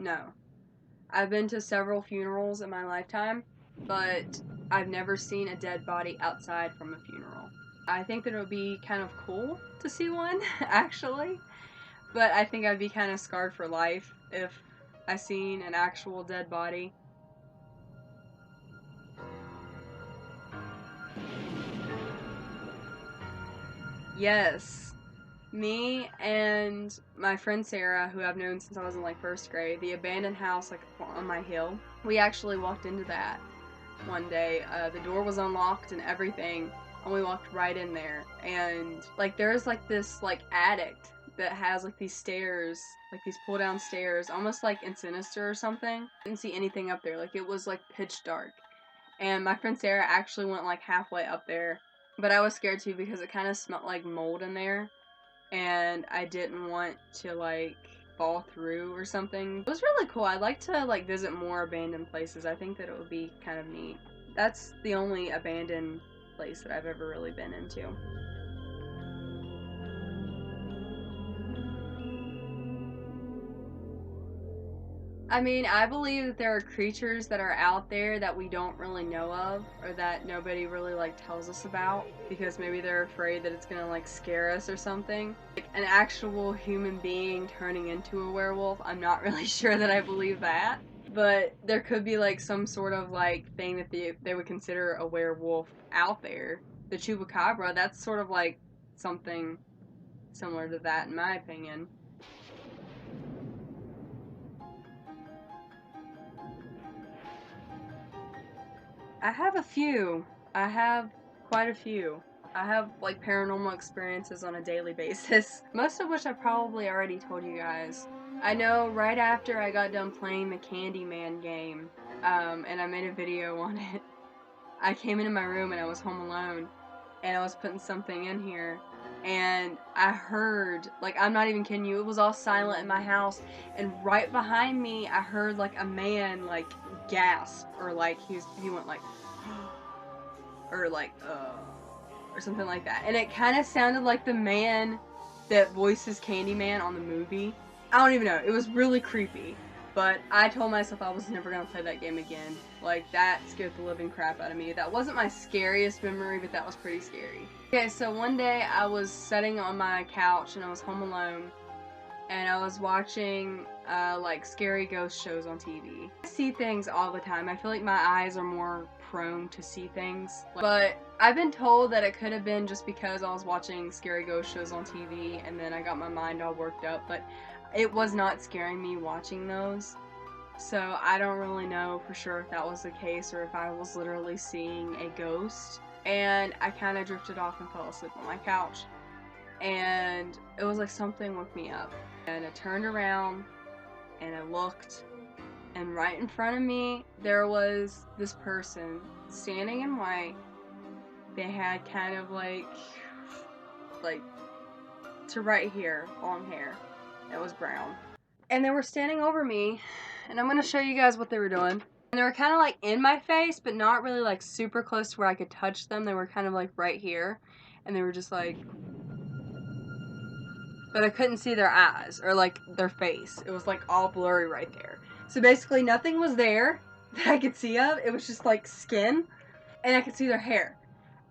No. I've been to several funerals in my lifetime, but I've never seen a dead body outside from a funeral. I think that it would be kind of cool to see one, actually, but I think I'd be kind of scarred for life if I seen an actual dead body. Yes. Me and my friend Sarah, who I've known since I was in like first grade, the abandoned house like on my hill, we actually walked into that one day. The door was unlocked and everything, and we walked right in there. And like there's like this like attic that has like these stairs, like these pull down stairs, almost like in Sinister or something. Didn't see anything up there. Like it was like pitch dark. And my friend Sarah actually went like halfway up there, but I was scared too because it kind of smelled like mold in there, and I didn't want to like fall through or something. It was really cool. I'd like to like visit more abandoned places. I think that it would be kind of neat. That's the only abandoned place that I've ever really been into. I mean, I believe that there are creatures that are out there that we don't really know of, or that nobody really like tells us about, because maybe they're afraid that it's gonna like scare us or something. Like an actual human being turning into a werewolf, I'm not really sure that I believe that. But there could be like some sort of like thing that they would consider a werewolf out there. The chupacabra, that's sort of like something similar to that in my opinion. I have a few. I have quite a few. I have like paranormal experiences on a daily basis, most of which I probably already told you guys. I know right after I got done playing the Candyman game, and I made a video on it, I came into my room and I was home alone, and I was putting something in here, and I heard, like, I'm not even kidding you, it was all silent in my house, and right behind me I heard like a man like gasp, or like he went like or like or something like that, and it kind of sounded like the man that voices Candyman on the movie. I don't even know, it was really creepy, but I told myself I was never gonna play that game again. Like, that scared the living crap out of me. That wasn't my scariest memory, but that was pretty scary. Okay, so one day I was sitting on my couch and I was home alone, and I was watching like scary ghost shows on TV. I see things all the time. I feel like my eyes are more prone to see things. But I've been told that it could have been just because I was watching scary ghost shows on TV and then I got my mind all worked up, but it was not scaring me watching those. So I don't really know for sure if that was the case or if I was literally seeing a ghost. And I kind of drifted off and fell asleep on my couch. And it was like something woke me up. And I turned around and I looked, and right in front of me there was this person standing in white. They had kind of like to right here long hair that was brown, and they were standing over me, and I'm gonna show you guys what they were doing. And they were kind of like in my face, but not really like super close to where I could touch them. They were kind of like right here, and they were just like, but I couldn't see their eyes or like their face. It was like all blurry right there. So basically nothing was there that I could see of. It was just like skin, and I could see their hair.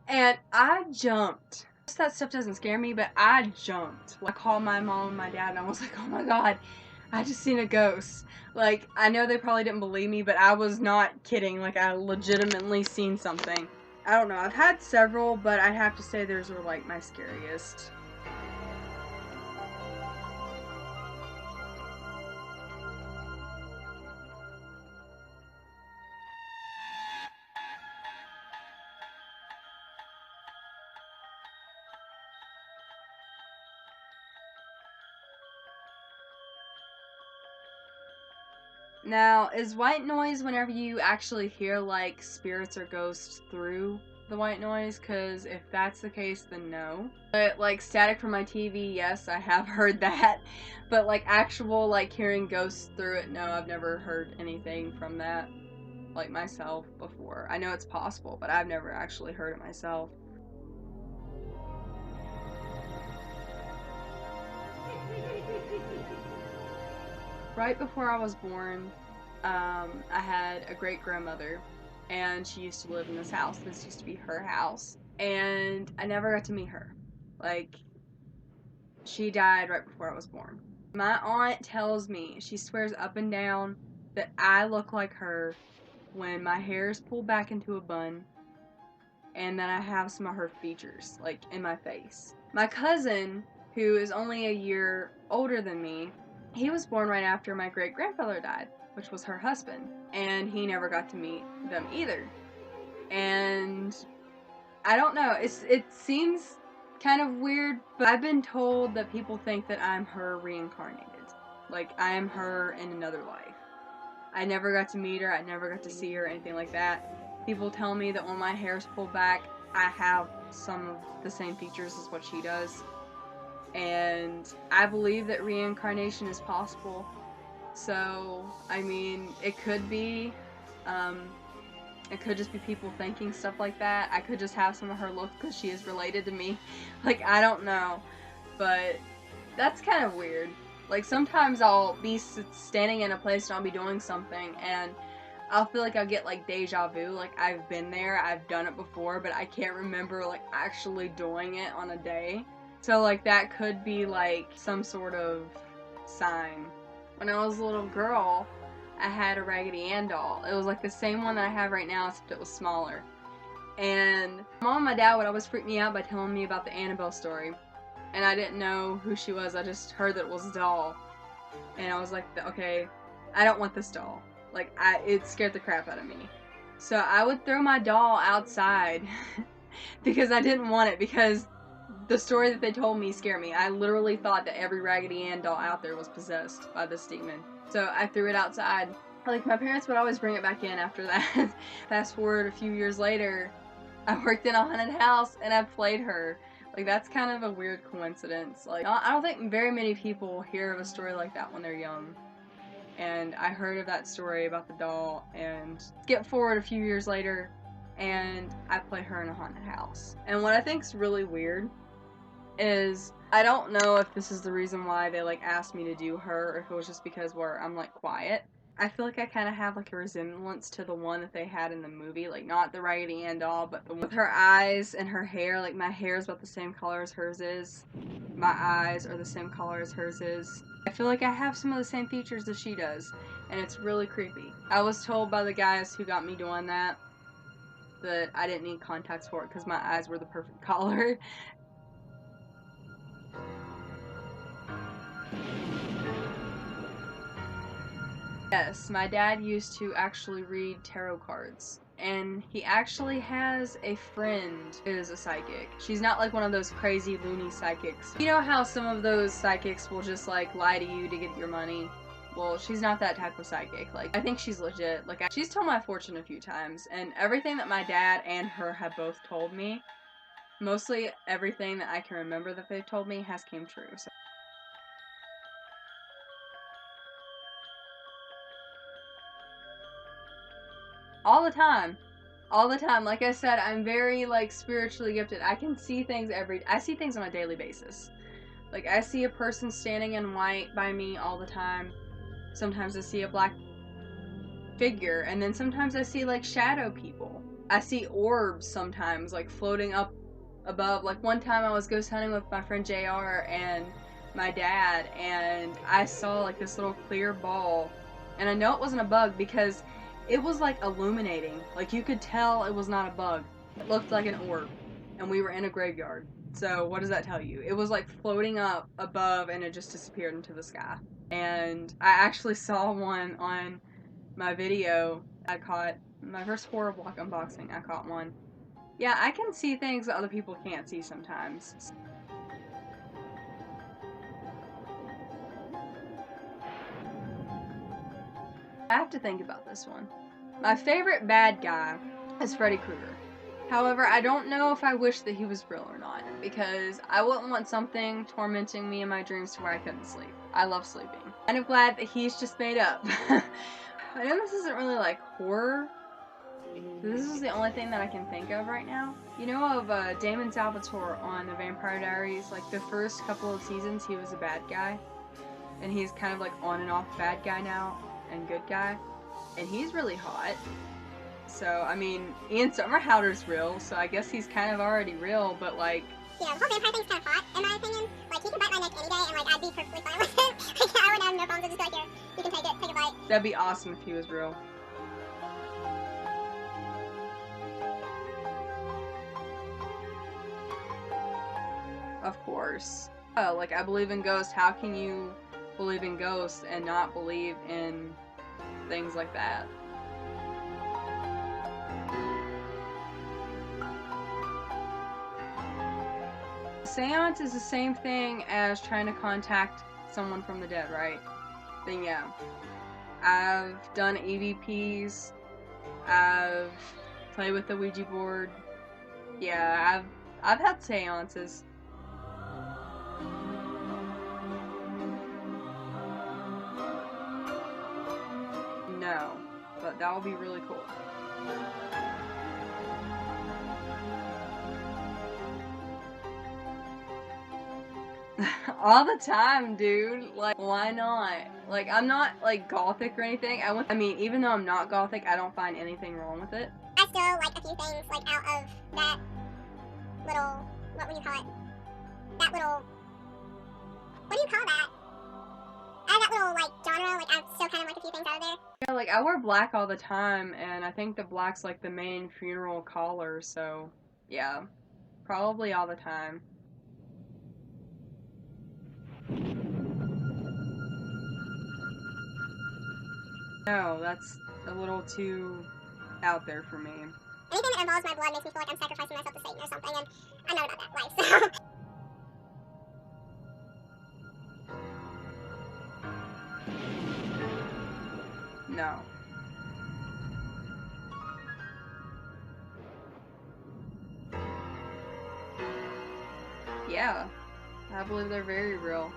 And I jumped. That stuff doesn't scare me, but I jumped. I called my mom and my dad, and I was like, oh my god, I just seen a ghost. Like, I know they probably didn't believe me, but I was not kidding. Like, I legitimately seen something. I don't know, I've had several, but I'd have to say those were like my scariest. Now, is white noise whenever you actually hear like spirits or ghosts through the white noise? Because if that's the case, then no. But like static from my TV, yes, I have heard that. But like actual like hearing ghosts through it, no, I've never heard anything from that like myself before. I know it's possible, but I've never actually heard it myself. right before I was born, I had a great-grandmother, and she used to live in this house. This used to be her house, and I never got to meet her. Like, she died right before I was born. My aunt tells me, she swears up and down, that I look like her when my hair is pulled back into a bun, and that I have some of her features, like, in my face. My cousin, who is only a year older than me, he was born right after my great-grandfather died, which was her husband, and he never got to meet them either. And I don't know, it seems kind of weird, but I've been told that people think that I'm her reincarnated. Like, I am her in another life. I never got to meet her, I never got to see her, anything like that. People tell me that when my hair's pulled back, I have some of the same features as what she does. And I believe that reincarnation is possible. So, I mean, it could be, it could just be people thinking stuff like that. I could just have some of her look because she is related to me. Like, I don't know. But that's kind of weird. Like, sometimes I'll be standing in a place and I'll be doing something and I'll feel like I'll get, like, deja vu. Like, I've been there, I've done it before, but I can't remember, like, actually doing it on a day. So, like, that could be, like, some sort of sign. When I was a little girl, I had a Raggedy Ann doll. It was like the same one that I have right now, except it was smaller. And Mom and my dad would always freak me out by telling me about the Annabelle story. And I didn't know who she was, I just heard that it was a doll. And I was like, okay, I don't want this doll. Like, it scared the crap out of me. So I would throw my doll outside because I didn't want it, because the story that they told me scared me. I literally thought that every Raggedy Ann doll out there was possessed by this demon. So I threw it outside. Like, my parents would always bring it back in after that. Fast forward a few years later, I worked in a haunted house and I played her. Like, that's kind of a weird coincidence. Like, I don't think very many people hear of a story like that when they're young. And I heard of that story about the doll, and skip forward a few years later, and I play her in a haunted house. And what I think's really weird is, I don't know if this is the reason why they, like, asked me to do her, or if it was just because where I'm, like, quiet. I feel like I kind of have, like, a resemblance to the one that they had in the movie. Like, not the Raggedy Ann doll, but the one with her eyes and her hair. Like, my hair is about the same color as hers is. My eyes are the same color as hers is. I feel like I have some of the same features as she does, and it's really creepy. I was told by the guys who got me doing that I didn't need contacts for it because my eyes were the perfect color. Yes, my dad used to actually read tarot cards. And he actually has a friend who is a psychic. She's not like one of those crazy loony psychics. You know how some of those psychics will just like lie to you to get your money? Well, she's not that type of psychic. Like, I think she's legit. Like, she's told my fortune a few times, and everything that my dad and her have both told me, mostly everything that I can remember that they've told me has came true. So. All the time. All the time. Like I said, I'm very, like, spiritually gifted. I can see things I see things on a daily basis. Like, I see a person standing in white by me all the time. Sometimes I see a black figure, and then sometimes I see, like, shadow people. I see orbs sometimes, like, floating up above. Like, one time I was ghost hunting with my friend JR and my dad, and I saw, like, this little clear ball. And I know it wasn't a bug because it was, like, illuminating. Like, you could tell it was not a bug. It looked like an orb. And we were in a graveyard. So, what does that tell you? It was, like, floating up above and it just disappeared into the sky. And I actually saw one on my video. I caught my first horror block unboxing. I caught one. Yeah, I can see things that other people can't see sometimes. I have to think about this one. My favorite bad guy is Freddy Krueger. However, I don't know if I wish that he was real or not, because I wouldn't want something tormenting me in my dreams to where I couldn't sleep. I love sleeping. I'm kind of glad that he's just made up. I know this isn't really like horror. This is the only thing that I can think of right now. You know of Damon Salvatore on The Vampire Diaries? Like, the first couple of seasons, he was a bad guy. and he's kind of like on and off bad guy now and good guy, and he's really hot. So, I mean, Ian Somerhalder's real, so I guess he's kind of already real, but like... Yeah, the whole vampire thing's kind of hot, in my opinion. Like, he could bite my neck any day, and like, I'd be perfectly fine with it. Like, I wouldn't have no problems. I'd just be like, here, you can take a bite. That'd be awesome if he was real. Of course. Oh, like, I believe in ghosts. How can you believe in ghosts and not believe in things like that? Seance is the same thing as trying to contact someone from the dead, right? Then yeah. I've done EVPs. I've played with the Ouija board. Yeah, I've had seances. No, but that would be really cool. All the time, dude. Like, why not? Like, I'm not, like, gothic or anything. I mean, even though I'm not gothic, I don't find anything wrong with it. I still like a few things, like, out of that little, what would you call it? That little, what do you call that? Out of that little, like, genre, like, I still kind of like a few things out of there. Yeah, like, I wear black all the time, and I think that black's, like, the main funeral color, so, yeah. Probably all the time. No, that's a little too out there for me. Anything that involves my blood makes me feel like I'm sacrificing myself to Satan or something, and I'm not about that life, so... No. Yeah, I believe they're very real.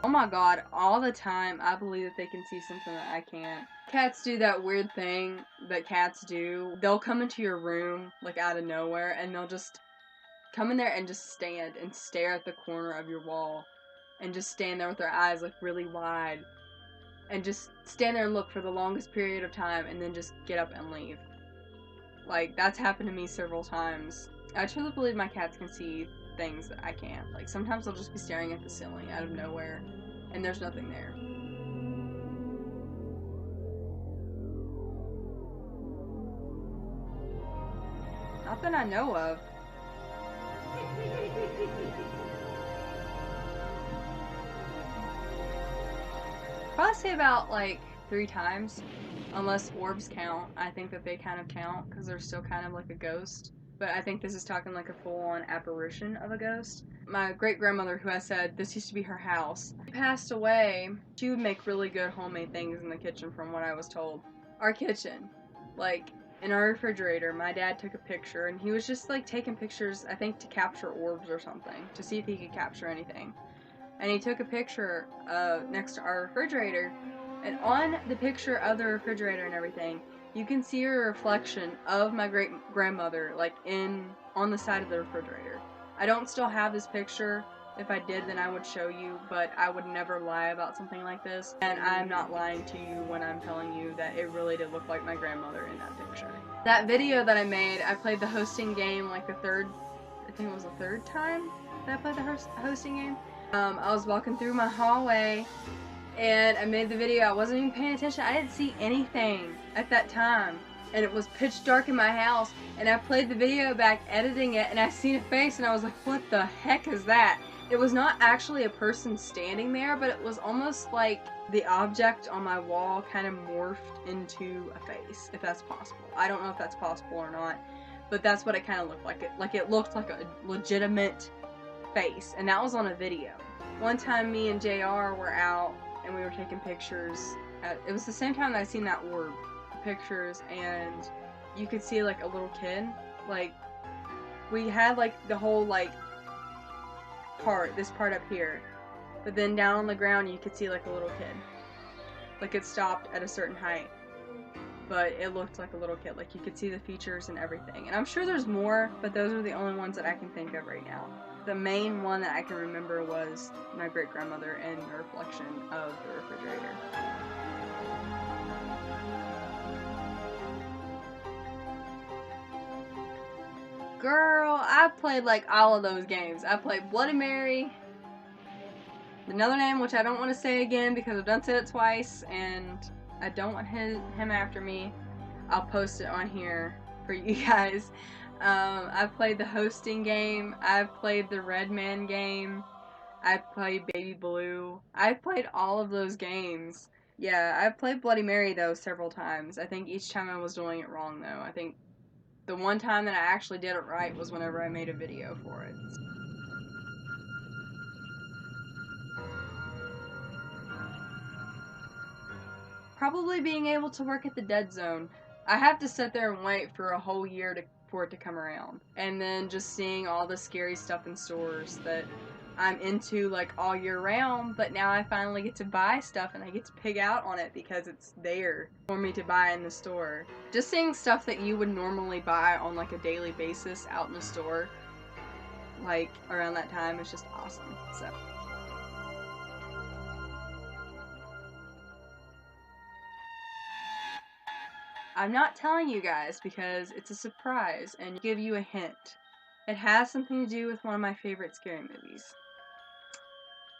Oh my god, all the time I believe that they can see something that I can't. Cats do that weird thing that cats do. They'll come into your room, like out of nowhere, and they'll just come in there and just stand and stare at the corner of your wall. And just stand there with their eyes like really wide. And just stand there and look for the longest period of time and then just get up and leave. Like, that's happened to me several times. I truly believe my cats can see things that I can't. Like, sometimes they'll just be staring at the ceiling out of nowhere, and there's nothing there. Not that I know of. Probably say about, like, 3 times. Unless orbs count. I think that they kind of count, because they're still kind of like a ghost. But I think this is talking like a full-on apparition of a ghost. My great-grandmother, who I said this used to be her house, passed away. She would make really good homemade things in the kitchen from what I was told. Our kitchen. Like, in our refrigerator, my dad took a picture, and he was just like taking pictures, I think to capture orbs or something, to see if he could capture anything. And he took a picture next to our refrigerator, and on the picture of the refrigerator and everything, you can see a reflection of my great-grandmother, like, on the side of the refrigerator. I don't still have this picture. If I did, then I would show you, but I would never lie about something like this. And I'm not lying to you when I'm telling you that it really did look like my grandmother in that picture. That video that I made, I played the hosting game, like, I think it was the third time that I played the hosting game. I was walking through my hallway, and I made the video. I wasn't even paying attention. I didn't see anything at that time. And it was pitch dark in my house. And I played the video back, editing it, and I seen a face, and I was like, what the heck is that? It was not actually a person standing there, but it was almost like the object on my wall kind of morphed into a face, if that's possible. I don't know if that's possible or not, but that's what it kind of looked like. It looked like a legitimate face, and that was on a video. One time me and JR were out, and we were taking pictures. It was the same time that I seen that orb pictures, and you could see like a little kid. Like, we had like the whole like this part up here, but then down on the ground you could see like a little kid. Like, it stopped at a certain height. but it looked like a little kid. Like, you could see the features and everything. And I'm sure there's more, but those are the only ones that I can think of right now. The main one that I can remember was my great-grandmother and the reflection of the refrigerator. Girl, I played like all of those games. I played Bloody Mary, another name which I don't want to say again because I've done said it twice and I don't want him after me. I'll post it on here for you guys. I've played the hosting game. I've played the Red Man game. I've played Baby Blue. I've played all of those games. Yeah, I've played Bloody Mary though several times. I think each time I was doing it wrong though. I think the one time that I actually did it right was whenever I made a video for it. Probably being able to work at the Dead Zone. I have to sit there and wait for a whole year for it to come around. And then just seeing all the scary stuff in stores that I'm into like all year round, but now I finally get to buy stuff and I get to pig out on it because it's there for me to buy in the store. Just seeing stuff that you would normally buy on like a daily basis out in the store, like around that time, is just awesome. So. I'm not telling you guys because it's a surprise and give you a hint. It has something to do with one of my favorite scary movies.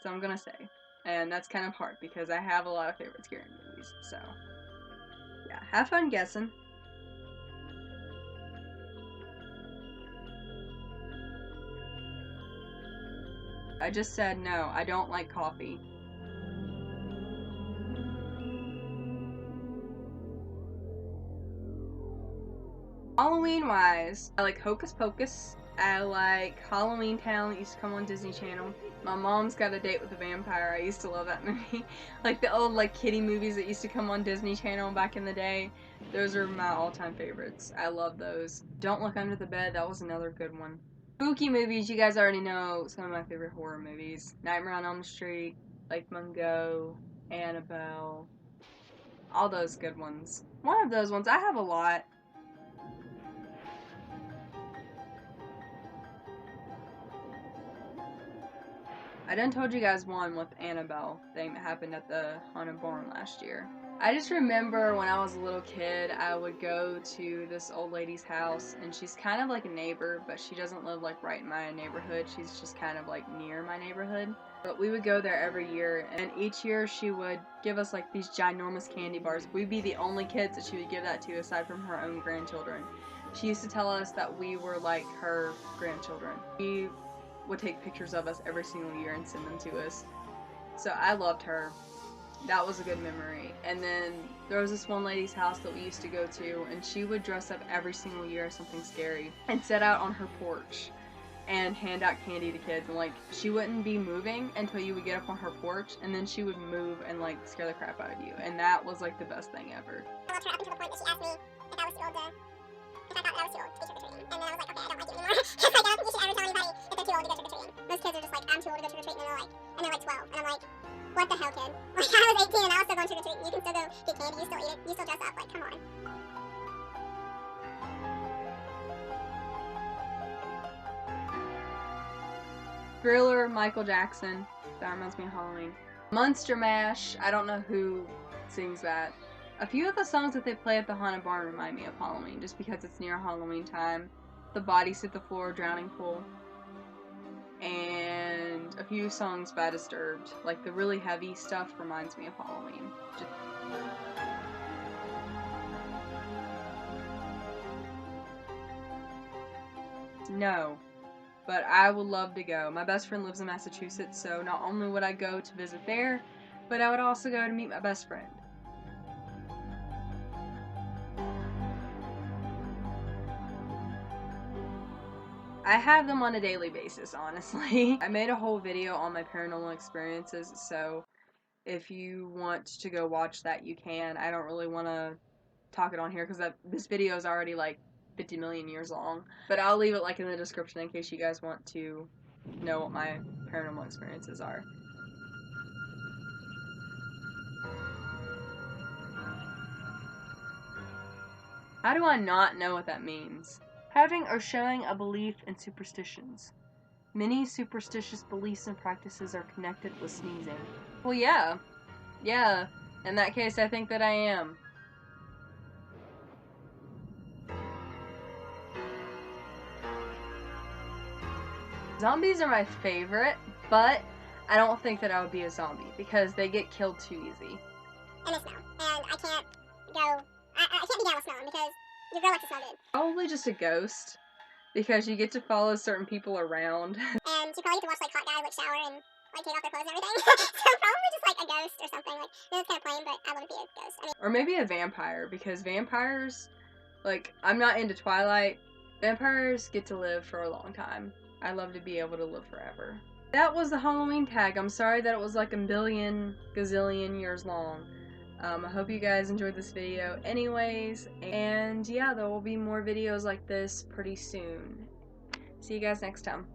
So I'm gonna say. And that's kind of hard because I have a lot of favorite scary movies. So, yeah, have fun guessing. I just said no, I don't like coffee. Halloween wise, I like Hocus Pocus. I like Halloween Town that used to come on Disney Channel. My Mom's Got a Date with a Vampire. I used to love that movie. Like the old like kiddie movies that used to come on Disney Channel back in the day. Those are my all-time favorites. I love those. Don't Look Under the Bed, that was another good one. Spooky movies, you guys already know some of my favorite horror movies. Nightmare on Elm Street, Lake Mungo, Annabelle. All those good ones. One of those ones, I have a lot. I done told you guys one with Annabelle thing that happened at the Haunted Barn last year. I just remember when I was a little kid, I would go to this old lady's house, and she's kind of like a neighbor, but she doesn't live like right in my neighborhood. She's just kind of like near my neighborhood. But we would go there every year, and each year she would give us like these ginormous candy bars. We'd be the only kids that she would give that to aside from her own grandchildren. She used to tell us that we were like her grandchildren. We would take pictures of us every single year and send them to us. So I loved her. That was a good memory. And then there was this one lady's house that we used to go to, and she would dress up every single year as something scary and sit out on her porch and hand out candy to kids. And like, she wouldn't be moving until you would get up on her porch, and then she would move and like scare the crap out of you. And that was like the best thing ever. I loved her up until the point that she asked me if I was too old to, if I thought that I was too old to be trick-or-treating. And then I was like, okay, I don't like you anymore. Because like, I don't think you should ever tell anybody that they're too old to go trick-or-treating. Most kids are just like, I'm too old to go trick-or-treating, and they're like 12. And I'm like, what the hell, kid? Like, I was 18 and I was still going trick-or-treating. You can still go get candy, you still eat it, you still dress up. Like, come on. Thriller, Michael Jackson. That reminds me of Halloween. Monster Mash. I don't know who sings that. A few of the songs that they play at the Haunted Barn remind me of Halloween, just because it's near Halloween time. The Bodies Hit the Floor, Drowning Pool. And a few songs by Disturbed. Like the really heavy stuff reminds me of Halloween. No. But I would love to go. My best friend lives in Massachusetts, so not only would I go to visit there, but I would also go to meet my best friend. I have them on a daily basis, honestly. I made a whole video on my paranormal experiences, so if you want to go watch that, you can. I don't really want to talk it on here because this video is already like 50 million years long. But I'll leave it like in the description in case you guys want to know what my paranormal experiences are. How do I not know what that means? Having or showing a belief in superstitions. Many superstitious beliefs and practices are connected with sneezing. Well, yeah. Yeah. In that case, I think that I am. Zombies are my favorite, but I don't think that I would be a zombie because they get killed too easy. And they smell. And I can't go. I can't be down with smelling because your girl likes to smell good. Probably just a ghost because you get to follow certain people around. And you probably get to watch like hot guys like shower and like take off their clothes and everything. So probably just like a ghost or something. Like it's kind of plain, but I wouldn't be a ghost. I mean, Or maybe a vampire because vampires, like, I'm not into Twilight. Vampires get to live for a long time. I love to be able to live forever. That was the Halloween tag. I'm sorry that it was like a billion, gazillion years long. I hope you guys enjoyed this video anyways. And yeah, there will be more videos like this pretty soon. See you guys next time.